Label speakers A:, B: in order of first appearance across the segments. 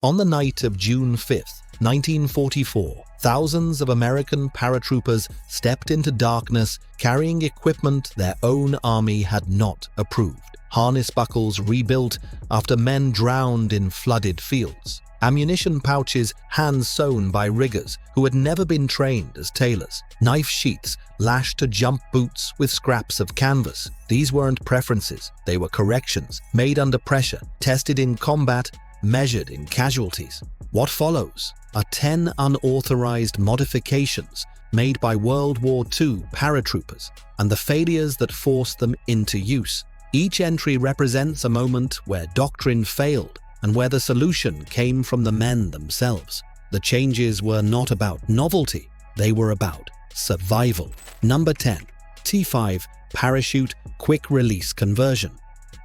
A: On the night of June 5, 1944, thousands of American paratroopers stepped into darkness carrying equipment their own army had not approved. Harness buckles rebuilt after men drowned in flooded fields. Ammunition pouches hand-sewn by riggers who had never been trained as tailors. Knife sheaths lashed to jump boots with scraps of canvas. These weren't preferences, they were corrections, made under pressure, tested in combat, measured in casualties. What follows are 10 unauthorized modifications made by World War II paratroopers and the failures that forced them into use. Each entry represents a moment where doctrine failed and where the solution came from the men themselves. The changes were not about novelty, they were about survival. Number 10. T5 Parachute Quick Release Conversion.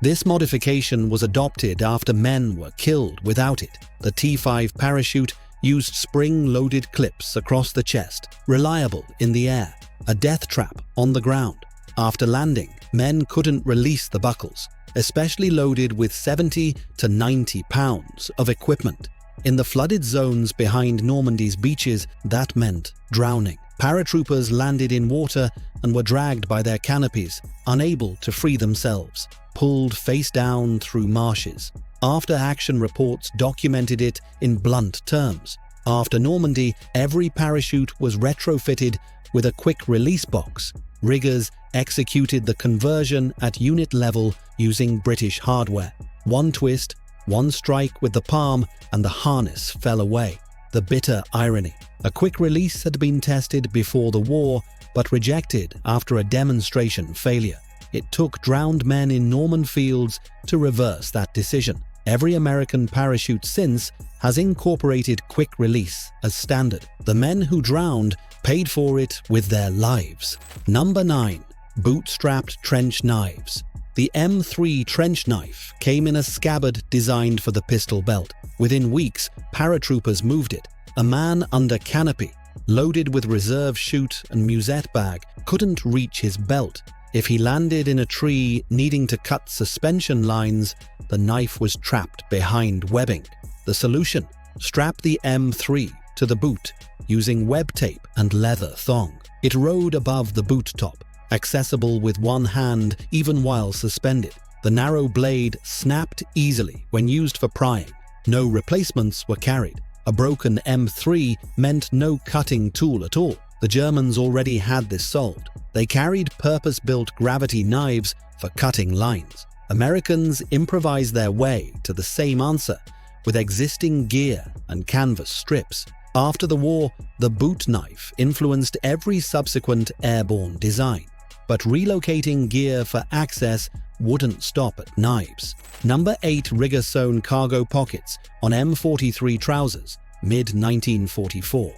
A: This modification was adopted after men were killed without it. The T5 parachute used spring-loaded clips across the chest, reliable in the air, a death trap on the ground. After landing, men couldn't release the buckles, especially loaded with 70 to 90 pounds of equipment. In the flooded zones behind Normandy's beaches, that meant drowning. Paratroopers landed in water and were dragged by their canopies, unable to free themselves, pulled face down through marshes. After-action reports documented it in blunt terms. After Normandy, every parachute was retrofitted with a quick release box. Riggers executed the conversion at unit level using British hardware. One twist, one strike with the palm, and the harness fell away. The bitter irony. A quick release had been tested before the war, but rejected after a demonstration failure. It took drowned men in Norman fields to reverse that decision. Every American parachute since has incorporated quick release as standard. The men who drowned paid for it with their lives. Number 9. Bootstrapped trench knives. The M3 trench knife came in a scabbard designed for the pistol belt. Within weeks, paratroopers moved it. A man under canopy, loaded with reserve chute and musette bag, couldn't reach his belt. If he landed in a tree needing to cut suspension lines, the knife was trapped behind webbing. The solution? Strap the M3 to the boot using web tape and leather thong. It rode above the boot top, accessible with one hand even while suspended. The narrow blade snapped easily when used for prying. No replacements were carried. A broken M3 meant no cutting tool at all. The Germans already had this solved. They carried purpose-built gravity knives for cutting lines. Americans improvised their way to the same answer with existing gear and canvas strips. After the war, the boot knife influenced every subsequent airborne design, but relocating gear for access wouldn't stop at knives. Number 8. Rigger-sewn cargo pockets on M43 trousers, mid-1944.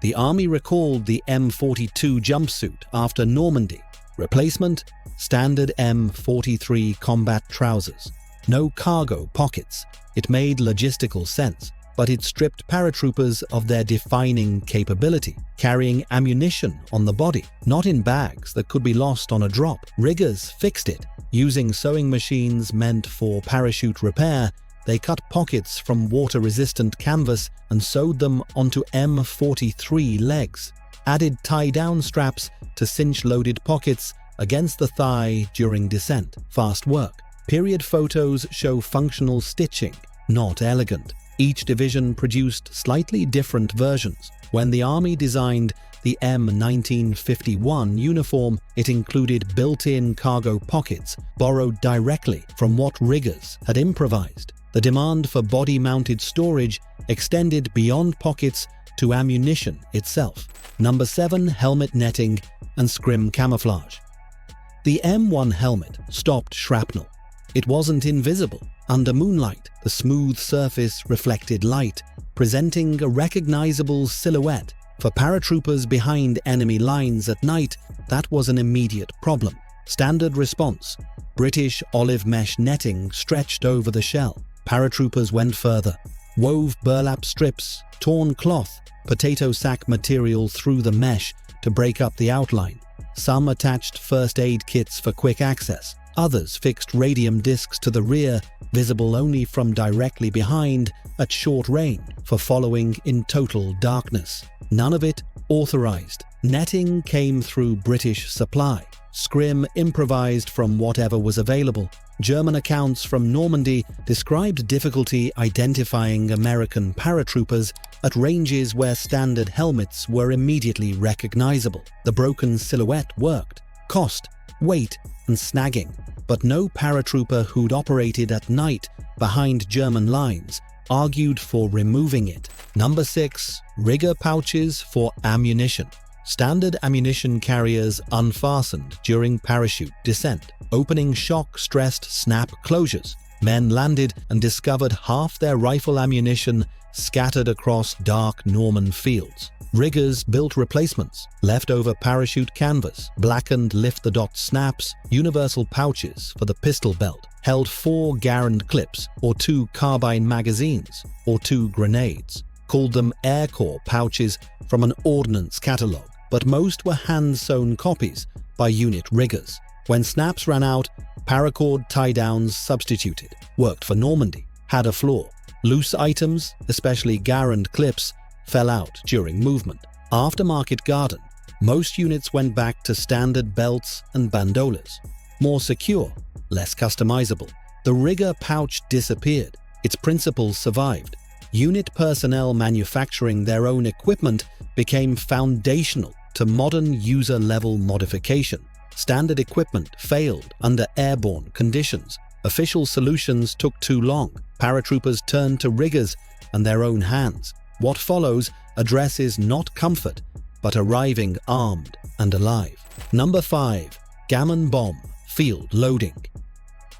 A: The Army recalled the M42 jumpsuit after Normandy. Replacement? Standard M43 combat trousers. No cargo pockets. It made logistical sense, but it stripped paratroopers of their defining capability, carrying ammunition on the body, not in bags that could be lost on a drop. Riggers fixed it. Using sewing machines meant for parachute repair, they cut pockets from water-resistant canvas and sewed them onto M43 legs, added tie-down straps to cinch loaded pockets against the thigh during descent. Fast work. Period photos show functional stitching, not elegant. Each division produced slightly different versions. When the Army designed the M1951 uniform, it included built-in cargo pockets borrowed directly from what riggers had improvised. The demand for body-mounted storage extended beyond pockets to ammunition itself. Number 7. Helmet netting and scrim camouflage. The M1 helmet stopped shrapnel. It wasn't invisible. Under moonlight, the smooth surface reflected light, presenting a recognizable silhouette. For paratroopers behind enemy lines at night, that was an immediate problem. Standard response: British olive mesh netting stretched over the shell. Paratroopers went further, wove burlap strips, torn cloth, potato sack material through the mesh to break up the outline. Some attached first aid kits for quick access. Others fixed radium discs to the rear, visible only from directly behind at short range for following in total darkness. None of it authorized. Netting came through British supply. Scrim improvised from whatever was available. German accounts from Normandy described difficulty identifying American paratroopers at ranges where standard helmets were immediately recognizable. The broken silhouette worked. Cost, weight, and snagging. But no paratrooper who'd operated at night behind German lines argued for removing it. Number 6. Rigger pouches for ammunition. Standard ammunition carriers unfastened during parachute descent, opening shock-stressed snap closures. Men landed and discovered half their rifle ammunition scattered across dark Norman fields. Riggers built replacements, leftover parachute canvas, blackened lift-the-dot snaps, universal pouches for the pistol belt, held 4 Garand clips or 2 carbine magazines or 2 grenades, called them Air Corps pouches from an ordnance catalogue, but most were hand-sewn copies by unit riggers. When snaps ran out, paracord tie-downs substituted, worked for Normandy, had a flaw. Loose items, especially Garand clips, fell out during movement. Aftermarket garden, most units went back to standard belts and bandolas. More secure, less customizable. The rigger pouch disappeared. Its principles survived. Unit personnel manufacturing their own equipment became foundational to modern user-level modification. Standard equipment failed under airborne conditions. Official solutions took too long. Paratroopers turned to riggers and their own hands. What follows addresses not comfort, but arriving armed and alive. Number 5. Gammon Bomb Field Loading.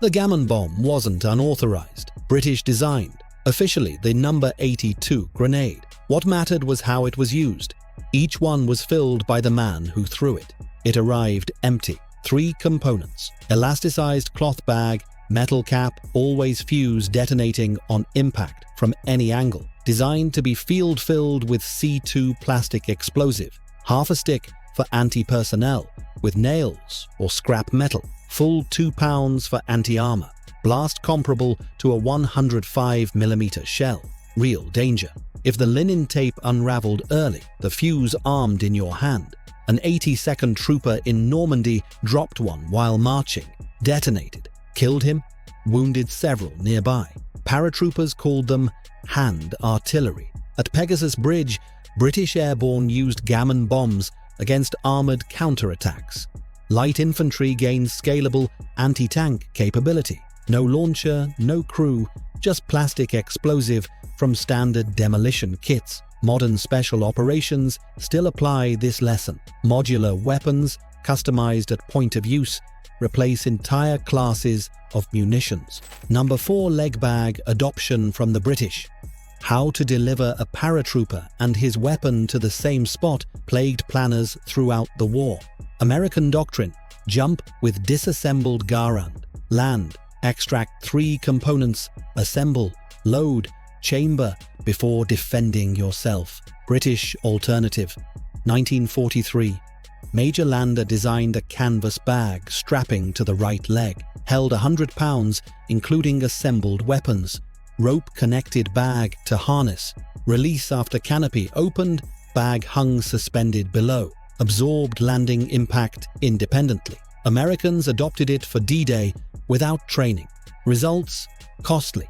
A: The Gammon Bomb wasn't unauthorized. British designed. Officially the number 82 grenade. What mattered was how it was used. Each one was filled by the man who threw it. It arrived empty. 3 components. Elasticized cloth bag, metal cap, always fuse detonating on impact from any angle. Designed to be field-filled with C2 plastic explosive. Half a stick for anti-personnel, with nails or scrap metal. Full 2 pounds for anti-armor. Blast comparable to a 105mm shell. Real danger. If the linen tape unraveled early, the fuse armed in your hand. An 82nd trooper in Normandy dropped one while marching. Detonated. Killed him. Wounded several nearby. Paratroopers called them hand artillery. At Pegasus Bridge, British airborne used gammon bombs against armored counterattacks. Light infantry gained scalable anti-tank capability. No launcher, no crew, just plastic explosive from standard demolition kits. Modern special operations still apply this lesson. Modular weapons, customized at point of use, replace entire classes of munitions. Number 4. Leg bag adoption from the British. How to deliver a paratrooper and his weapon to the same spot plagued planners throughout the war. American doctrine: jump with disassembled Garand. Land, extract 3 components, assemble, load, chamber before defending yourself. British alternative. 1943. Major Lander designed a canvas bag strapping to the right leg. Held 100 pounds, including assembled weapons. Rope-connected bag to harness. Release after canopy opened, bag hung suspended below. Absorbed landing impact independently. Americans adopted it for D-Day without training. Results: costly.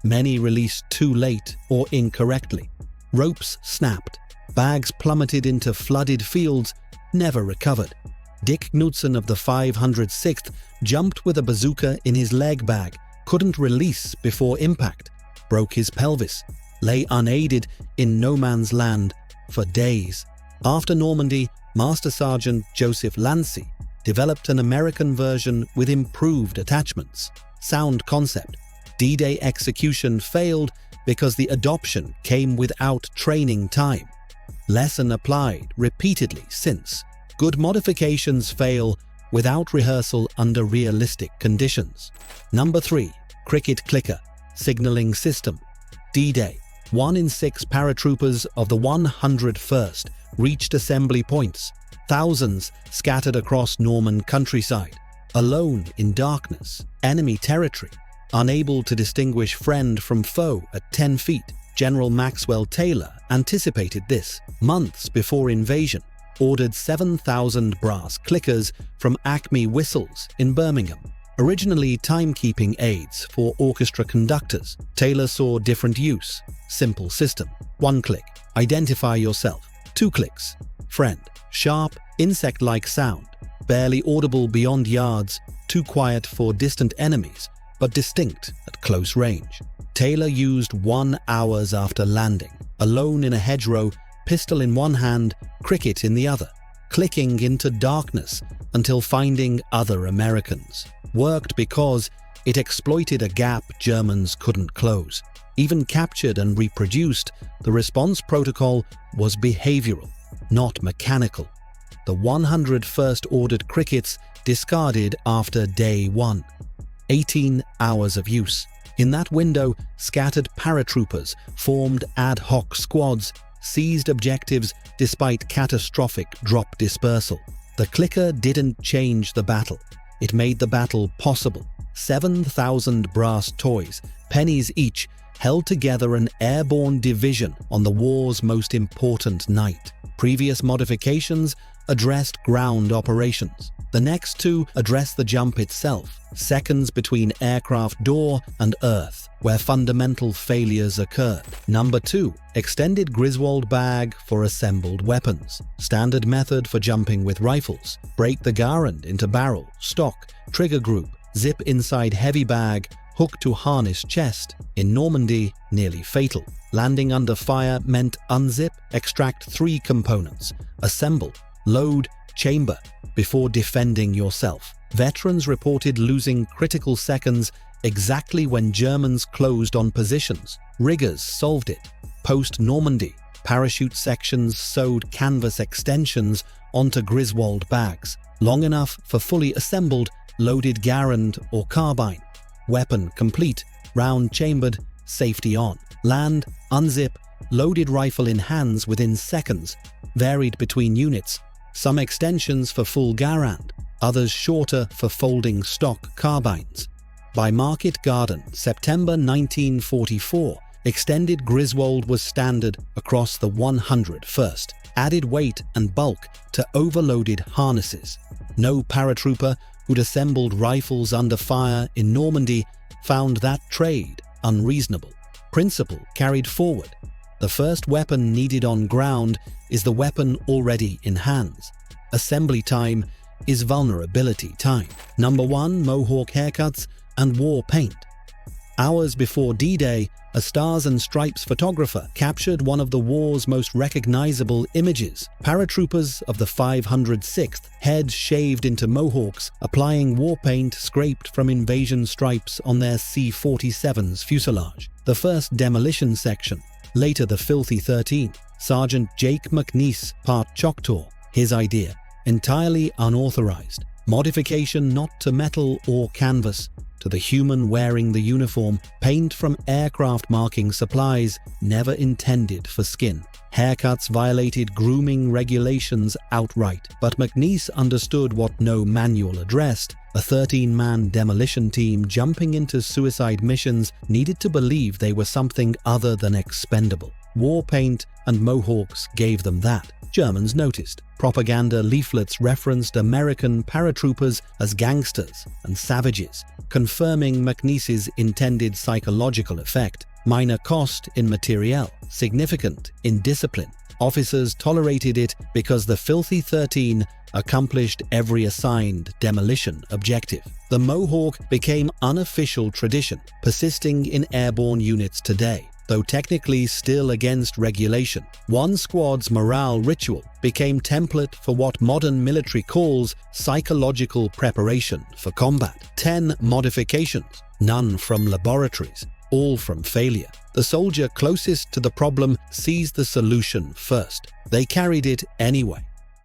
A: Many released too late or incorrectly. Ropes snapped. Bags plummeted into flooded fields, never recovered. Dick Knudsen of the 506th jumped with a bazooka in his leg bag, couldn't release before impact, broke his pelvis, lay unaided in no man's land for days. After Normandy, Master Sergeant Joseph Lancy developed an American version with improved attachments. Sound concept. D-Day execution failed because the adoption came without training time. Lesson applied repeatedly since. Good modifications fail without rehearsal under realistic conditions. Number 3. Cricket clicker signaling system. D-Day. 1 in 6 paratroopers of the 101st reached assembly points. Thousands scattered across Norman countryside. alone in darkness, enemy territory, unable to distinguish friend from foe at 10 feet. General Maxwell Taylor anticipated this. Months before invasion, ordered 7,000 brass clickers from Acme Whistles in Birmingham. Originally timekeeping aids for orchestra conductors, Taylor saw different use. Simple system. 1 click, identify yourself. 2 clicks, friend. Sharp, insect-like sound, barely audible beyond yards, too quiet for distant enemies, but distinct at close range. Taylor used 1 hour after landing, alone in a hedgerow, pistol in one hand, cricket in the other, clicking into darkness until finding other Americans. Worked because it exploited a gap Germans couldn't close. Even captured and reproduced, the response protocol was behavioral, not mechanical. The 101st ordered crickets discarded after day 1. 18 hours of use. In that window, scattered paratroopers formed ad hoc squads, seized objectives despite catastrophic drop dispersal. The clicker didn't change the battle. It made the battle possible. 7,000 brass toys, pennies each, held together an airborne division on the war's most important night. Previous modifications addressed ground operations. The next 2 addressed the jump itself, seconds between aircraft door and earth, where fundamental failures occurred. Number 2, extended Griswold bag for assembled weapons. Standard method for jumping with rifles. Break the garand into barrel, stock, trigger group, zip inside heavy bag, hook to harness chest. In Normandy, nearly fatal. Landing under fire meant unzip, extract 3 components, assemble, load, chamber, before defending yourself. Veterans reported losing critical seconds exactly when Germans closed on positions. Riggers solved it. Post-Normandy, parachute sections sewed canvas extensions onto Griswold bags, long enough for fully assembled, loaded garand or carbine. Weapon complete, round chambered, safety on. Land, unzip, loaded rifle in hands within seconds, varied between units. Some extensions for full garand, others shorter for folding stock carbines. By Market Garden, September 1944, extended Griswold was standard across the 101st, added weight and bulk to overloaded harnesses. No paratrooper who'd assembled rifles under fire in Normandy found that trade unreasonable. Principle carried forward. The first weapon needed on ground is the weapon already in hands. Assembly time is vulnerability time. Number 1, Mohawk haircuts and war paint. Hours before D-Day, a Stars and Stripes photographer captured one of the war's most recognizable images. Paratroopers of the 506th, heads shaved into mohawks, applying war paint scraped from invasion stripes on their C-47's fuselage. The first demolition section, later the Filthy 13. Sergeant Jake McNeice, part Choctaw. His idea, entirely unauthorized. Modification not to metal or canvas, to the human wearing the uniform, paint from aircraft marking supplies, never intended for skin. Haircuts violated grooming regulations outright, but McNeice understood what no manual addressed. A 13-man demolition team jumping into suicide missions needed to believe they were something other than expendable. War paint and mohawks gave them that. Germans noticed. Propaganda leaflets referenced American paratroopers as gangsters and savages, confirming McNeice's intended psychological effect. Minor cost in materiel, significant in discipline. Officers tolerated it because the Filthy 13 accomplished every assigned demolition objective. The Mohawk became unofficial tradition, persisting in airborne units today, though technically still against regulation. One squad's morale ritual became template for what modern military calls psychological preparation for combat. 10 modifications, none from laboratories, all from failure. The soldier closest to the problem sees the solution first. They carried it anyway.